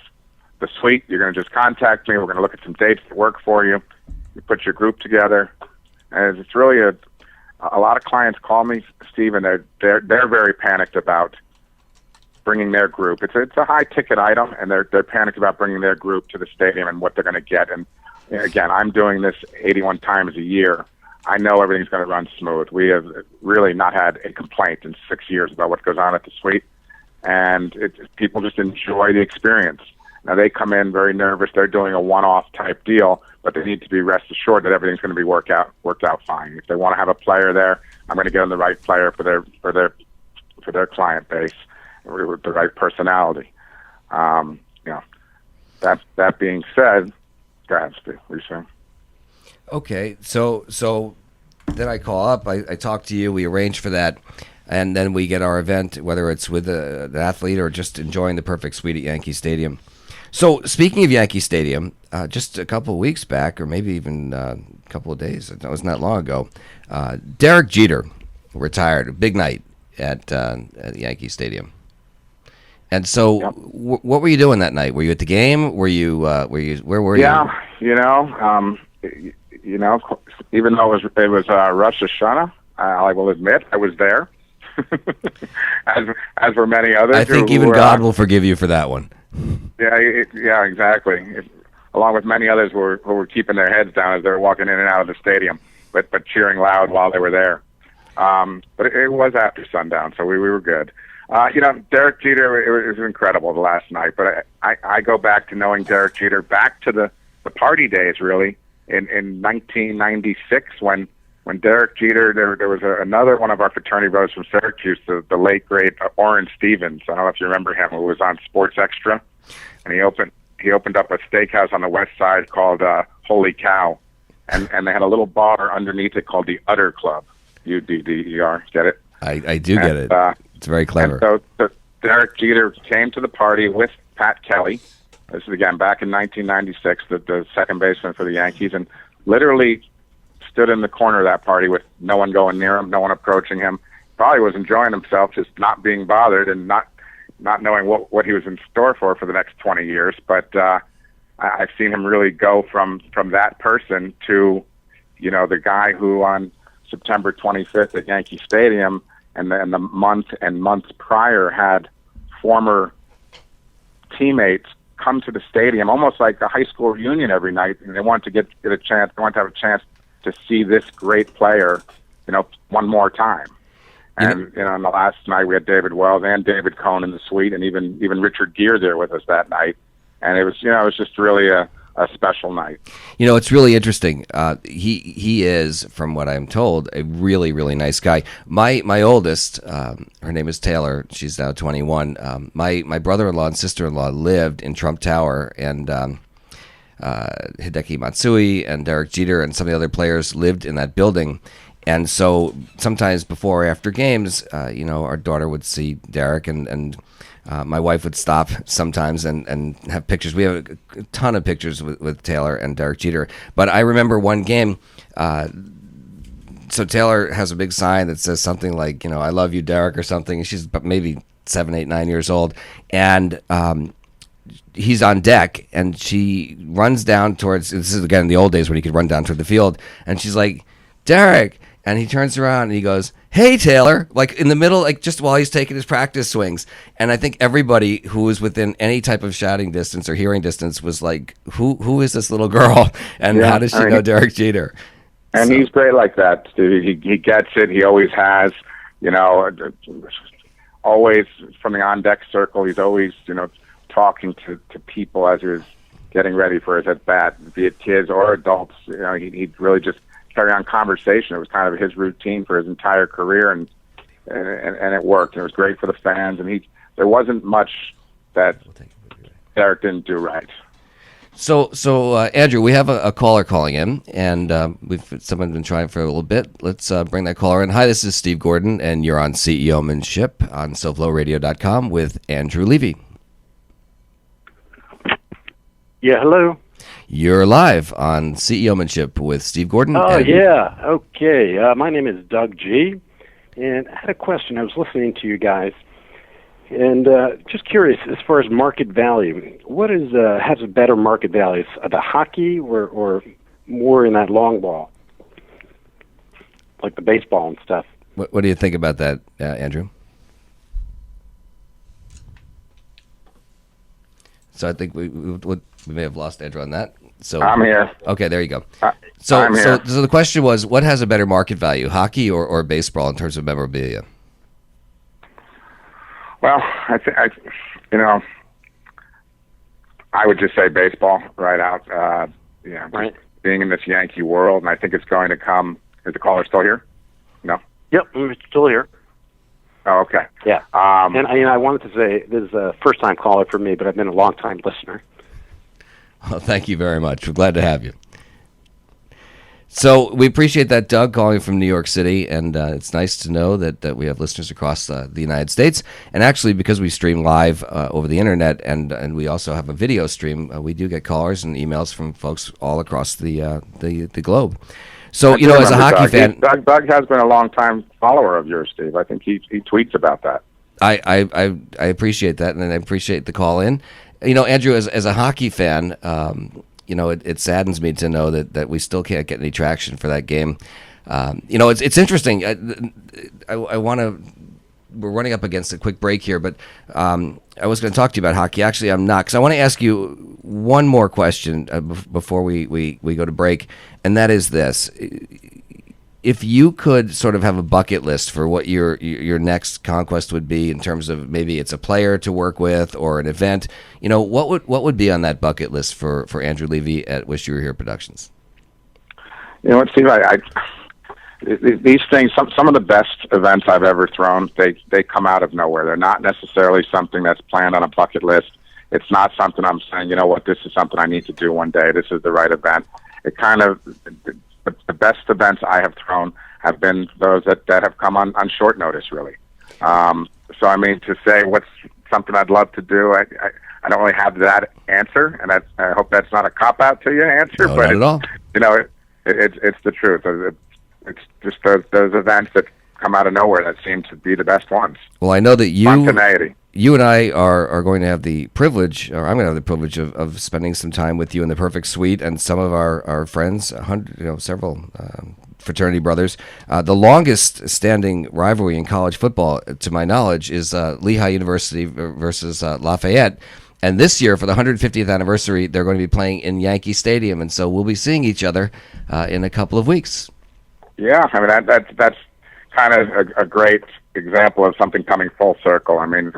the suite, you're going to just contact me. We're going to look at some dates that work for you. You put your group together, and it's really a lot of clients call me, Steve, and they're very panicked about bringing their group. It's a high ticket item, and they're panicked about bringing their group to the stadium and what they're going to get. And again, I'm doing this 81 times a year. I know everything's going to run smooth. We have really not had a complaint in 6 years about what goes on at the suite, and people just enjoy the experience. Now, they come in very nervous. They're doing a one-off type deal, but they need to be rest assured that everything's going to be worked out fine. If they want to have a player there, I'm going to get them the right player for their client base with the right personality. That being said, go ahead, Steve. What are you saying? Okay, so then I call up. I talk to you. We arrange for that. And then we get our event, whether it's with an athlete or just enjoying the perfect suite at Yankee Stadium. So speaking of Yankee Stadium, just a couple of weeks back, or maybe even a couple of days, it was not long ago, Derek Jeter retired. A big night at Yankee Stadium. And so, Yep. What were you doing that night? Were you at the game? Were you? Where were you? Yeah, even though it was Rosh Hashanah, I will admit I was there, as were many others. I think even God will forgive you for that one. Yeah, exactly. Along with many others who were keeping their heads down as they were walking in and out of the stadium, but cheering loud while they were there. But it was after sundown, so we were good. Derek Jeter, it was incredible the last night. But I go back to knowing Derek Jeter back to the party days, really, in 1996 when Derek Jeter, there was another one of our fraternity brothers from Syracuse, the late great Orrin Stevens. I don't know if you remember him, who was on Sports Extra, and he opened up a steakhouse on the west side called Holy Cow, and they had a little bar underneath it called the Udder Club, UDDER. Get it? I do get it. It's very clever. And so Derek Jeter came to the party with Pat Kelly. This is again back in 1996, the second baseman for the Yankees, and literally stood in the corner of that party with no one going near him, no one approaching him. Probably was enjoying himself, just not being bothered and not knowing what he was in store for the next 20 years. But I've seen him really go from that person to, the guy who on September 25th at Yankee Stadium and the months prior had former teammates come to the stadium almost like a high school reunion every night, and they want to get a chance. They want to have a chance to see this great player, one more time. And on the last night we had David Wells and David Cohn in the suite, and even Richard Gere there with us that night. And it was just really a special night. It's really interesting. He is, from what I'm told, a really, really nice guy. My oldest, her name is Taylor. She's now 21. My brother-in-law and sister-in-law lived in Trump Tower, and Hideki Matsui and Derek Jeter and some of the other players lived in that building. And so sometimes before or after games, our daughter would see Derek, and my wife would stop sometimes and have pictures. We have a ton of pictures with Taylor and Derek Jeter. But I remember one game, so Taylor has a big sign that says something like, I love you, Derek, or something. She's maybe 7, 8, 9 years old. And he's on deck, and she runs down towards, this is again in the old days when he could run down toward the field, and she's like, Derek. And he turns around and he goes, hey, Taylor, like in the middle, like just while he's taking his practice swings. And I think everybody who was within any type of shouting distance or hearing distance was like, who is this little girl? And how does she know Derek Jeter? And he's great like that, Steve. He gets it. He always has, always from the on-deck circle. He's always, talking to people as he was getting ready for his at-bat, be it kids or adults. He'd really just carry on conversation. It was kind of his routine for his entire career, and it worked. It was great for the fans, and there wasn't much that Derek didn't do right. So Andrew, we have a caller calling in, and someone's been trying for a little bit. Let's bring that caller in. Hi, this is Steve Gordon, and you're on CEOmanship on SoFloRadio.com with Andrew Levy. Yeah, hello. You're live on CEOmanship with Steve Gordon. Oh, yeah. Okay. My name is Doug G. And I had a question. I was listening to you guys. And just curious, as far as market value, what has a better market value? The hockey or more in that long ball? Like the baseball and stuff. What do you think about that, Andrew? So I think we may have lost Andrew on that. So I'm here. Okay, there you go. I'm here. So the question was, what has a better market value, hockey or baseball in terms of memorabilia? Well, I would just say baseball right out. Right. Being in this Yankee world, and I think it's going to come. Is the caller still here? No. Yep, we're still here. Oh, okay. Yeah. And I wanted to say this is a first-time caller for me, but I've been a long-time listener. Well, thank you very much. We're glad to have you. So we appreciate that, Doug, calling from New York City, and it's nice to know that we have listeners across the United States. And actually, because we stream live over the internet, and we also have a video stream, we do get callers and emails from folks all across the globe. So, as a hockey fan... Doug has been a long-time follower of yours, Steve. I think he tweets about that. I appreciate that, and I appreciate the call in. Andrew, as a hockey fan, it saddens me to know that we still can't get any traction for that game. It's interesting. I want to... We're running up against a quick break here, but I was going to talk to you about hockey. Actually, I'm not, because I want to ask you one more question before we go to break, and that is this. If you could sort of have a bucket list for what your next conquest would be in terms of maybe it's a player to work with or an event, what would be on that bucket list for Andrew Levy at Wish You Were Here Productions? Steve, these things, some of the best events I've ever thrown, they come out of nowhere. They're not necessarily something that's planned on a bucket list. It's not something I'm saying, this is something I need to do one day. This is the right event. It kind of... The best events I have thrown have been those that have come on short notice, really. So, to say what's something I'd love to do, I don't really have that answer, and I hope that's not a cop-out to you answer, No, but not at all. It's the truth. It's just those events that come out of nowhere that seem to be the best ones. Well, I know that Spontaneity. you and I are going to have the privilege, or I'm going to have the privilege of spending some time with you in the Perfect Suite and some of our friends, several fraternity brothers. The longest standing rivalry in college football, to my knowledge, is Lehigh University versus Lafayette. And this year, for the 150th anniversary, they're going to be playing in Yankee Stadium, and so we'll be seeing each other in a couple of weeks. Yeah, I mean that's kind of a great example of something coming full circle. I mean,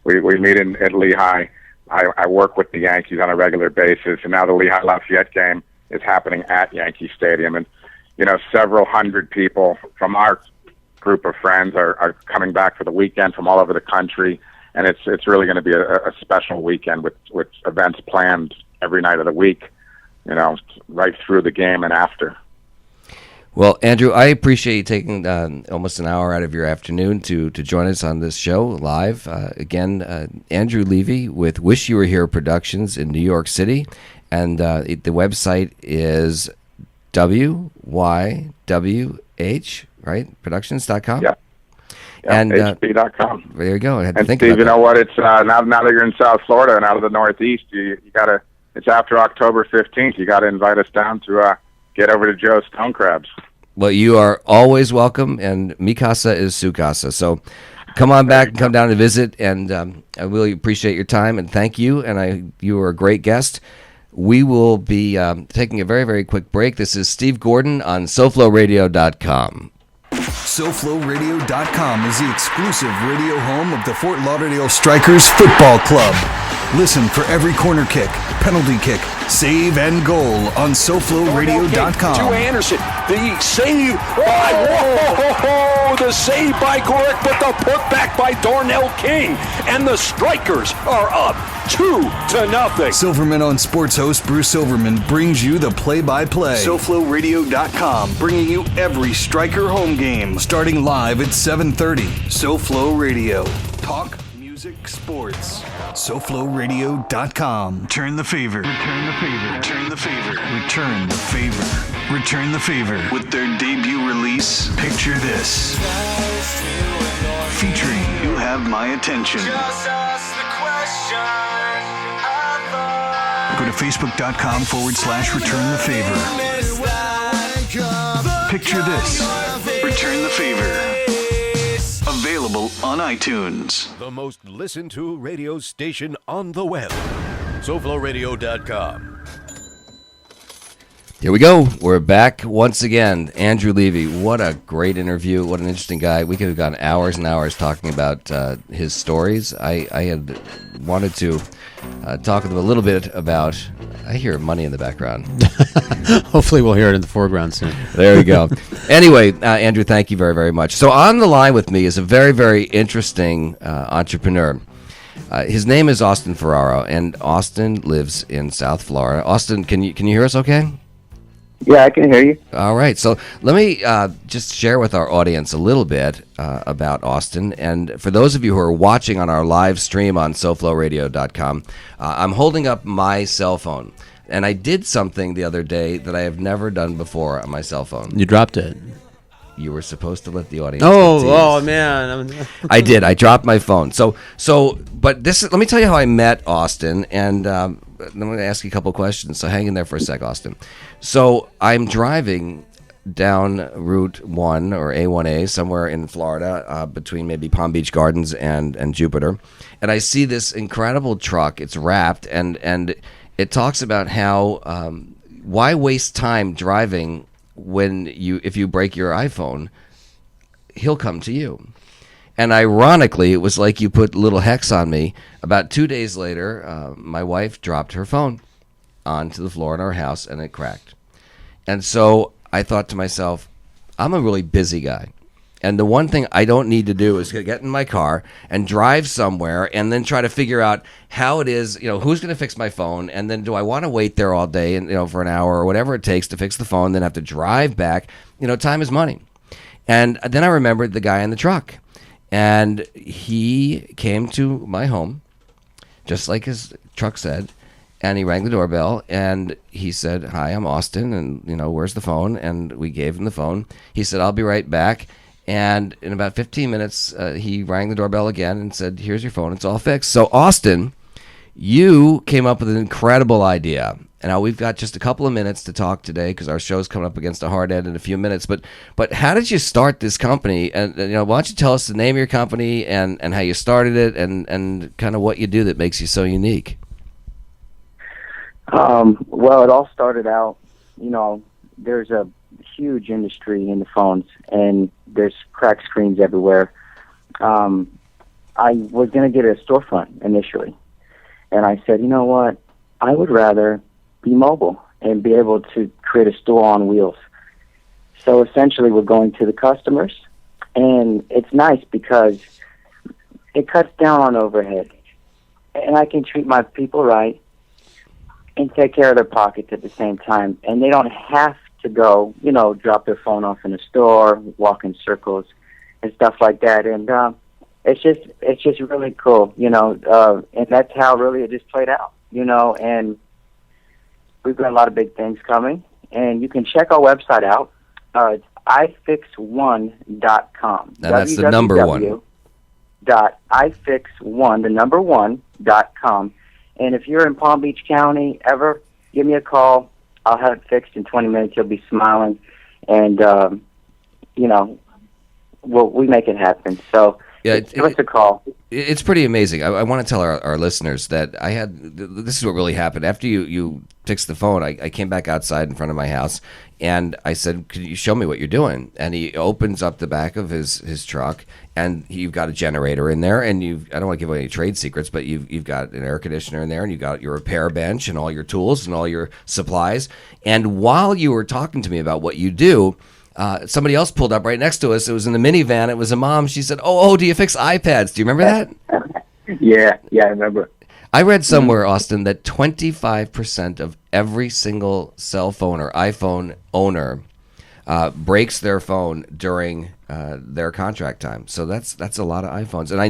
we meet at Lehigh. I work with the Yankees on a regular basis, and now the Lehigh Lafayette game is happening at Yankee Stadium, and several hundred people from our group of friends are coming back for the weekend from all over the country. And it's really going to be a special weekend with events planned every night of the week, right through the game and after. Well, Andrew, I appreciate you taking almost an hour out of your afternoon to join us on this show live. Again, Andrew Levy with Wish You Were Here Productions in New York City. And the website is WYWH, right? Productions.com? Yeah. And HP.com. There you go. I had to And think Steve, about you know what? It's now that you're in South Florida and out of the Northeast, you gotta. It's after October 15th. You got to invite us down to get over to Joe's Stone Crabs. Well, you are always welcome, and mi casa is su casa. So come on back and come down and visit, and I really appreciate your time, and thank you, and you were a great guest. We will be taking a very, very quick break. This is Steve Gordon on SoFloRadio.com. SoFloRadio.com is the exclusive radio home of the Fort Lauderdale Strikers Football Club. Listen for every corner kick, penalty kick, save, and goal on SoFloRadio.com. To Anderson, the save by the save by Gorick, but the putback by Darnell King, and the Strikers are up 2-0. Silverman on Sports host Bruce Silverman brings you the play-by-play. SoFloRadio.com, bringing you every Striker home game, starting live at 7:30. SoFlo Radio, talk, music, sports. SoFloRadio.com. Return the favor. Return the favor. Return the favor. Return the favor. Return the favor. With their debut release, Picture This. Featuring You Have My Attention. Go to Facebook.com/Return the Favor. Picture This. Return the Favor. Available on iTunes. The most listened to radio station on the web. SoFloRadio.com. Here we go. We're back once again. Andrew Levy, what a great interview. What an interesting guy. We could have gone hours and hours talking about his stories. I had wanted to talk with him a little bit about... I hear money in the background. Hopefully we'll hear it in the foreground soon. There we go. Anyway, Andrew, thank you very, very much. So on the line with me is a very, very interesting entrepreneur. His name is Austin Ferraro, and Austin lives in South Florida. Austin, can you hear us okay? Yeah, I can hear you. All right. So let me just share with our audience a little bit about Austin. And for those of you who are watching on our live stream on SoFloRadio.com, I'm holding up my cell phone. And I did something the other day that I have never done before on my cell phone. You dropped it. You were supposed to let the audience. Oh man! I did. I dropped my phone. But this. Let me tell you how I met Austin, and I'm going to ask you a couple questions. So hang in there for a sec, Austin. So I'm driving down Route 1 or A1A somewhere in Florida, between maybe Palm Beach Gardens and Jupiter, and I see this incredible truck. It's wrapped, and it talks about how why waste time driving when if you break your iPhone, he'll come to you. And ironically, it was like you put little hex on me. About 2 days later, my wife dropped her phone onto the floor in our house, and it cracked. And so I thought to myself, I'm a really busy guy. And the one thing I don't need to do is get in my car and drive somewhere and then try to figure out how it is, who's going to fix my phone, and then do I want to wait there all day and for an hour or whatever it takes to fix the phone, then have to drive back. Time is money. And then I remembered the guy in the truck, and he came to my home just like his truck said. And he rang the doorbell, and he said, "Hi, I'm Austin, and, where's the phone?" And we gave him the phone. He said, "I'll be right back." And in about 15 minutes, he rang the doorbell again and said, "Here's your phone. It's all fixed." So, Austin, you came up with an incredible idea. And now we've got just a couple of minutes to talk today because our show's coming up against a hard end in a few minutes. But how did you start this company? And why don't you tell us the name of your company and how you started it and kind of what you do that makes you so unique? Well, it all started out, there's a huge industry in the phones, and there's cracked screens everywhere. I was going to get a storefront initially, and I said, you know what, I would rather be mobile and be able to create a store on wheels. So essentially we're going to the customers, and it's nice because it cuts down on overhead, and I can treat my people right and take care of their pockets at the same time. And they don't have to go, drop their phone off in a store, walk in circles and stuff like that. And it's just really cool, and that's how really it just played out, and we've got a lot of big things coming. And you can check our website out. It's ifix1.com. Now that's the number one. ifix1.com. And if you're in Palm Beach County ever, give me a call. I'll have it fixed in 20 minutes. You'll be smiling. And, we make it happen. So give us a call. It's pretty amazing. I want to tell our listeners that this is what really happened. After you fixed the phone, I came back outside in front of my house, and I said, "Could you show me what you're doing?" And he opens up the back of his truck, and you've got a generator in there, and I don't want to give away any trade secrets, but you've got an air conditioner in there, and you've got your repair bench and all your tools and all your supplies. And while you were talking to me about what you do, somebody else pulled up right next to us. It was in the minivan. It was a mom. She said, "Oh, do you fix iPads?" Do you remember that? Yeah, I remember. I read somewhere, Austin, that 25% of every single cell phone or iPhone owner breaks their phone during their contract time. So that's a lot of iPhones. And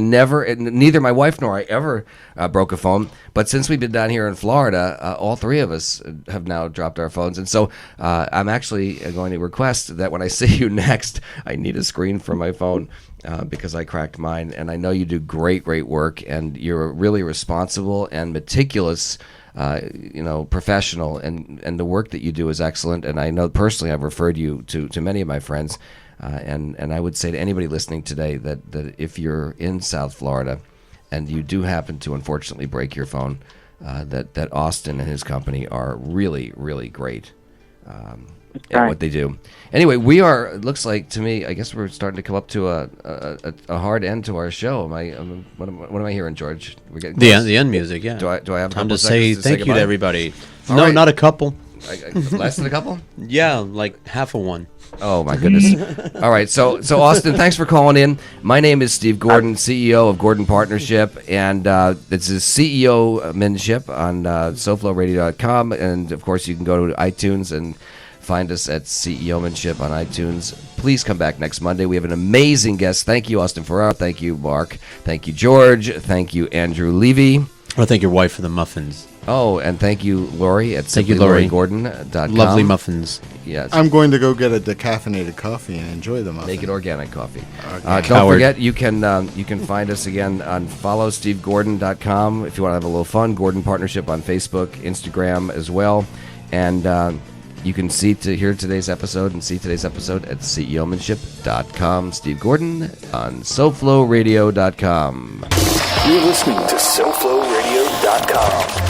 neither my wife nor I ever broke a phone. But since we've been down here in Florida, all three of us have now dropped our phones. And so I'm actually going to request that when I see you next, I need a screen for my phone because I cracked mine. And I know you do great work, and you're really responsible and meticulous, professional, and the work that you do is excellent. And I know personally I've referred you to many of my friends. And I would say to anybody listening today that if you're in South Florida and you do happen to unfortunately break your phone, that Austin and his company are really, really great at what they do. Anyway, it looks like to me, I guess we're starting to come up to a hard end to our show. What am I hearing, George? We're getting close. The end music, yeah. Do I have time to say thank you to everybody? All no, right. not a couple. Less than a couple? Yeah, like half of one. Oh, my goodness. All right. So Austin, thanks for calling in. My name is Steve Gordon, CEO of Gordon Partnership, and this is CEOmanship on SoFloRadio.com. And, of course, you can go to iTunes and find us at CEOmanship on iTunes. Please come back next Monday. We have an amazing guest. Thank you, Austin Ferraro. Thank you, Mark. Thank you, George. Thank you, Andrew Levy. I thank your wife for the muffins. Oh, and thank you, Lori, at SimplyLoriGordon.com. Lovely muffins. Yes. I'm going to go get a decaffeinated coffee and enjoy the muffin. Make it organic coffee. Okay. Don't forget, you can find us again on followstevegordon.com if you want to have a little fun. Gordon Partnership on Facebook, Instagram as well. And you can hear today's episode and see today's episode at CEOmanship.com. Steve Gordon on SoFloRadio.com. You're listening to SoFloRadio.com.